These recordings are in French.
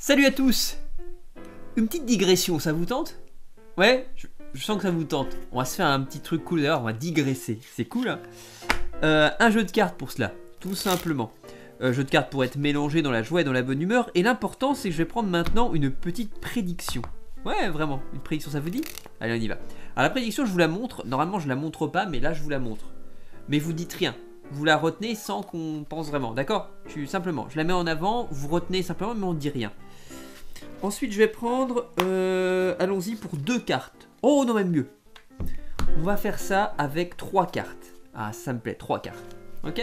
Salut à tous. Une petite digression, ça vous tente? Ouais, je sens que ça vous tente. On va se faire un petit truc cool d'ailleurs, on va digresser. C'est cool, hein. Un jeu de cartes pour cela, tout simplement. Jeu de cartes pour être mélangé dans la joie et dans la bonne humeur. Et l'important, c'est que je vais prendre maintenant une petite prédiction. Ouais, vraiment, une prédiction, ça vous dit? Allez, on y va. Alors la prédiction, je vous la montre. Normalement, je la montre pas, mais là, je vous la montre. Mais vous dites rien. Vous la retenez sans qu'on pense vraiment, d'accord? Simplement, je la mets en avant, vous retenez simplement, mais on ne dit rien. Ensuite, je vais prendre, allons-y pour 2 cartes. Oh non, même mieux. On va faire ça avec 3 cartes. Ah, ça me plaît, 3 cartes. Ok?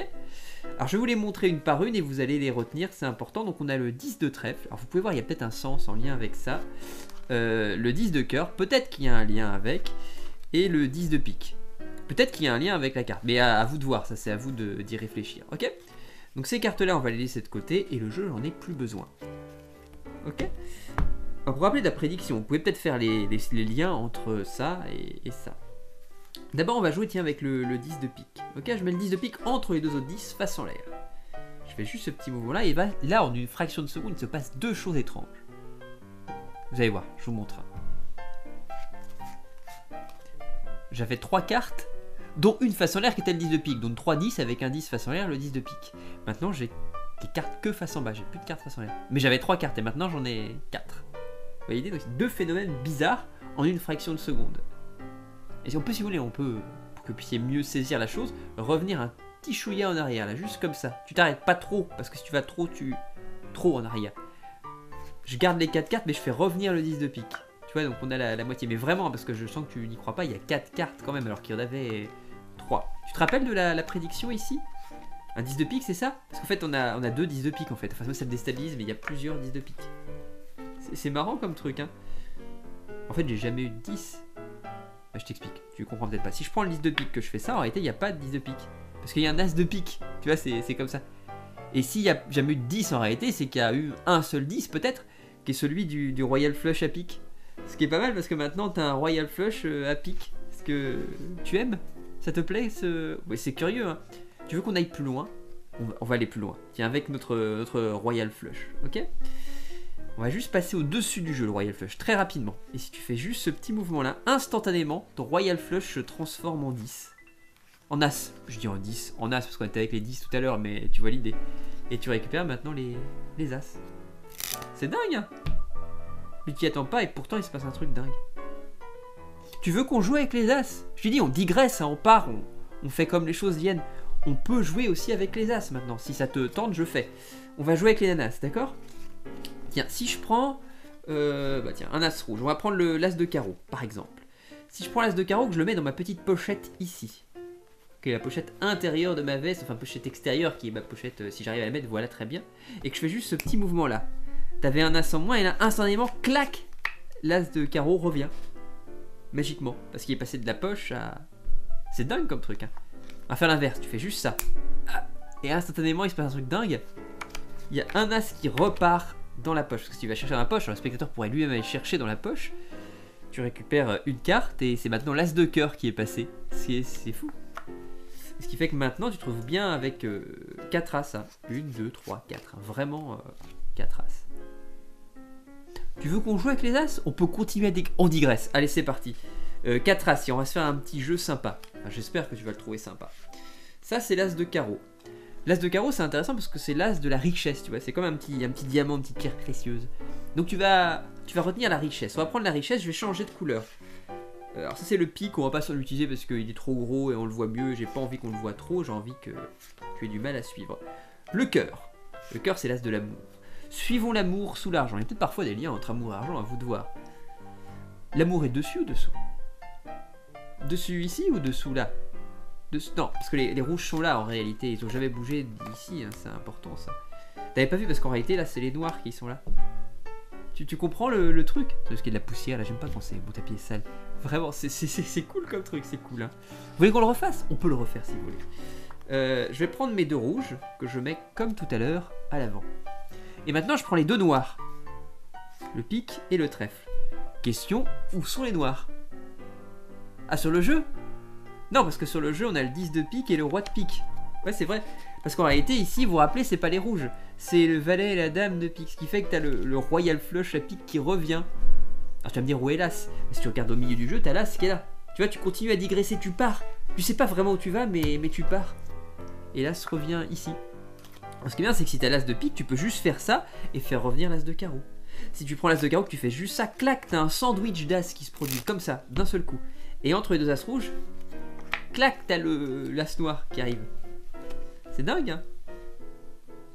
Alors, je vais vous les montrer une par une et vous allez les retenir, c'est important. Donc, on a le 10 de trèfle. Alors, vous pouvez voir, il y a peut-être un sens en lien avec ça. Le 10 de cœur, peut-être qu'il y a un lien avec. Et le 10 de pique. Peut-être qu'il y a un lien avec la carte. Mais à vous de voir, ça c'est à vous d'y réfléchir. Ok? Donc, ces cartes-là, on va les laisser de côté. Et le jeu, j'en ai plus besoin. Ok? Alors, pour rappeler de la prédiction, vous pouvez peut-être faire les liens entre ça et ça. D'abord, on va jouer tiens, avec le 10 de pique. Ok, je mets le 10 de pique entre les deux autres 10 face en l'air. Je fais juste ce petit mouvement-là et là, en une fraction de seconde, il se passe 2 choses étranges. Vous allez voir, je vous montre. J'avais 3 cartes, dont une face en l'air qui était le 10 de pique. Donc 3 10 avec un 10 face en l'air, le 10 de pique. Maintenant, j'ai des cartes que face en bas, j'ai plus de cartes face en l'air. Mais j'avais 3 cartes et maintenant j'en ai 4. Vous voyez l'idée? Donc c'est 2 phénomènes bizarres en une fraction de seconde. Et si on peut, si vous voulez, on peut, pour que vous puissiez mieux saisir la chose, revenir un petit chouïa en arrière, là, juste comme ça. Tu t'arrêtes pas trop, parce que si tu vas trop, trop en arrière. Je garde les 4 cartes, mais je fais revenir le 10 de pique. Tu vois, donc on a la moitié. Mais vraiment, parce que je sens que tu n'y crois pas, il y a 4 cartes quand même, alors qu'il y en avait 3. Tu te rappelles de la prédiction ici? Un 10 de pique, c'est ça? Parce qu'en fait, on a 2 10 de pique, en fait. Enfin, ça me déstabilise, mais il y a plusieurs 10 de pique. C'est marrant comme truc, hein. En fait, j'ai jamais eu de 10. Bah, je t'explique, tu comprends peut-être pas. Si je prends le 10 de pique que je fais ça, en réalité il n'y a pas de 10 de pique. Parce qu'il y a un as de pique, tu vois, c'est comme ça. Et s'il n'y a jamais eu de 10 en réalité, c'est qu'il y a eu un seul 10 peut-être, qui est celui du Royal Flush à pique. Ce qui est pas mal parce que maintenant tu as un Royal Flush à pique. Est-ce que tu aimes? Ça te plaît Oui, c'est curieux, hein. Tu veux qu'on aille plus loin? On va aller plus loin. Tiens, avec notre Royal Flush, ok? On va juste passer au-dessus du jeu, le Royal Flush, très rapidement. Et si tu fais juste ce petit mouvement-là, instantanément, ton Royal Flush se transforme en 10. En As. Je dis en 10, en As, parce qu'on était avec les 10 tout à l'heure, mais tu vois l'idée. Et tu récupères maintenant les As. C'est dingue, hein? Mais tu n'y attends pas, et pourtant il se passe un truc dingue. Tu veux qu'on joue avec les As? Je te dis, on digresse, hein, on part, on fait comme les choses viennent. On peut jouer aussi avec les As maintenant. Si ça te tente, je fais. On va jouer avec les nanas, d'accord? Tiens, si je prends tiens, un as rouge, on va prendre l'as de carreau, par exemple. Si je prends l'as de carreau, que je le mets dans ma petite pochette ici, qui est la pochette intérieure de ma veste, enfin pochette extérieure, qui est ma pochette, si j'arrive à la mettre, voilà, très bien. Et que je fais juste ce petit mouvement-là. T'avais un as en moins, et là, instantanément, clac, l'as de carreau revient. Magiquement, parce qu'il est passé de la poche à... C'est dingue comme truc, hein. On va faire l'inverse, tu fais juste ça. Et instantanément, il se passe un truc dingue. Il y a un as qui repart dans la poche, parce que si tu vas chercher dans la poche, le spectateur pourrait lui-même aller chercher dans la poche. Tu récupères une carte et c'est maintenant l'as de cœur qui est passé. C'est fou. Ce qui fait que maintenant tu te trouves bien avec 4 as. 1, 2, 3, 4. Vraiment 4 as. Tu veux qu'on joue avec les as? On peut continuer à on digresse. Allez, c'est parti. 4 as, et on va se faire un petit jeu sympa. Enfin, j'espère que tu vas le trouver sympa. Ça, c'est l'as de carreau. L'as de carreau, c'est intéressant parce que c'est l'as de la richesse, tu vois. C'est comme un petit diamant, une petite pierre précieuse. Donc tu vas retenir la richesse. On va prendre la richesse, je vais changer de couleur. Alors ça c'est le pic, on va pas l'utiliser parce qu'il est trop gros et on le voit mieux. J'ai pas envie qu'on le voit trop, j'ai envie que tu aies du mal à suivre. Le cœur. Le cœur, c'est l'as de l'amour. Suivons l'amour sous l'argent. Il y a peut-être parfois des liens entre amour et argent, à vous de voir. L'amour est dessus ou dessous? Dessus ici ou dessous là? Non, parce que les rouges sont là en réalité, ils ont jamais bougé d'ici, hein, c'est important ça. T'avais pas vu parce qu'en réalité là c'est les noirs qui sont là. Tu comprends le truc? C'est parce qu'il y a de la poussière là, j'aime pas quand mon tapis est sale. Vraiment, c'est cool comme truc, c'est cool, hein. Vous voulez qu'on le refasse? On peut le refaire si vous voulez. Je vais prendre mes 2 rouges que je mets comme tout à l'heure à l'avant. Et maintenant je prends les 2 noirs. Le pic et le trèfle. Question, où sont les noirs? Ah, sur le jeu? Non, parce que sur le jeu, on a le 10 de pique et le roi de pique. Ouais, c'est vrai. Parce qu'en réalité, ici, vous vous rappelez, c'est pas les rouges. C'est le valet et la dame de pique. Ce qui fait que t'as le royal flush à pique qui revient. Alors tu vas me dire où est l'as. Mais si tu regardes au milieu du jeu, t'as l'as qui est là. Tu vois, tu continues à digresser, tu pars. Tu sais pas vraiment où tu vas, mais tu pars. Et l'as revient ici. Alors, ce qui est bien, c'est que si t'as l'as de pique, tu peux juste faire ça et faire revenir l'as de carreau. Si tu prends l'as de carreau, que tu fais juste ça, clac, t'as un sandwich d'as qui se produit comme ça, d'un seul coup. Et entre les deux as rouges, clac, t'as l'as noir qui arrive. C'est dingue, hein.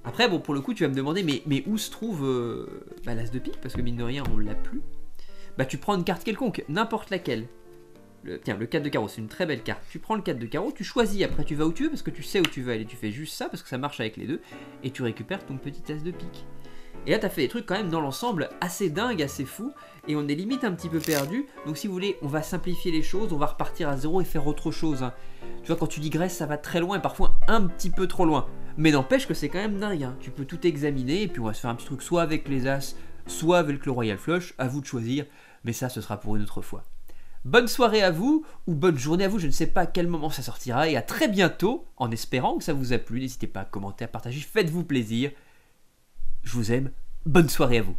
Après, bon, pour le coup, tu vas me demander, mais où se trouve l'as de pique? Parce que mine de rien, on l'a plus. Bah, tu prends une carte quelconque, n'importe laquelle. Tiens, le 4 de carreau, c'est une très belle carte. Tu prends le 4 de carreau, tu choisis, après tu vas où tu veux, parce que tu sais où tu veux aller. Tu fais juste ça, parce que ça marche avec les deux, et tu récupères ton petit as de pique. Et là, t'as fait des trucs quand même dans l'ensemble assez dingues, assez fous, et on est limite un petit peu perdu. Donc si vous voulez, on va simplifier les choses, on va repartir à zéro et faire autre chose, hein. Tu vois, quand tu digresses, ça va très loin, et parfois un petit peu trop loin. Mais n'empêche que c'est quand même dingue, hein. Tu peux tout examiner, et puis on va se faire un petit truc soit avec les as, soit avec le royal flush, à vous de choisir, mais ça, ce sera pour une autre fois. Bonne soirée à vous, ou bonne journée à vous, je ne sais pas à quel moment ça sortira, et à très bientôt, en espérant que ça vous a plu. N'hésitez pas à commenter, à partager, faites-vous plaisir. Je vous aime, bonne soirée à vous.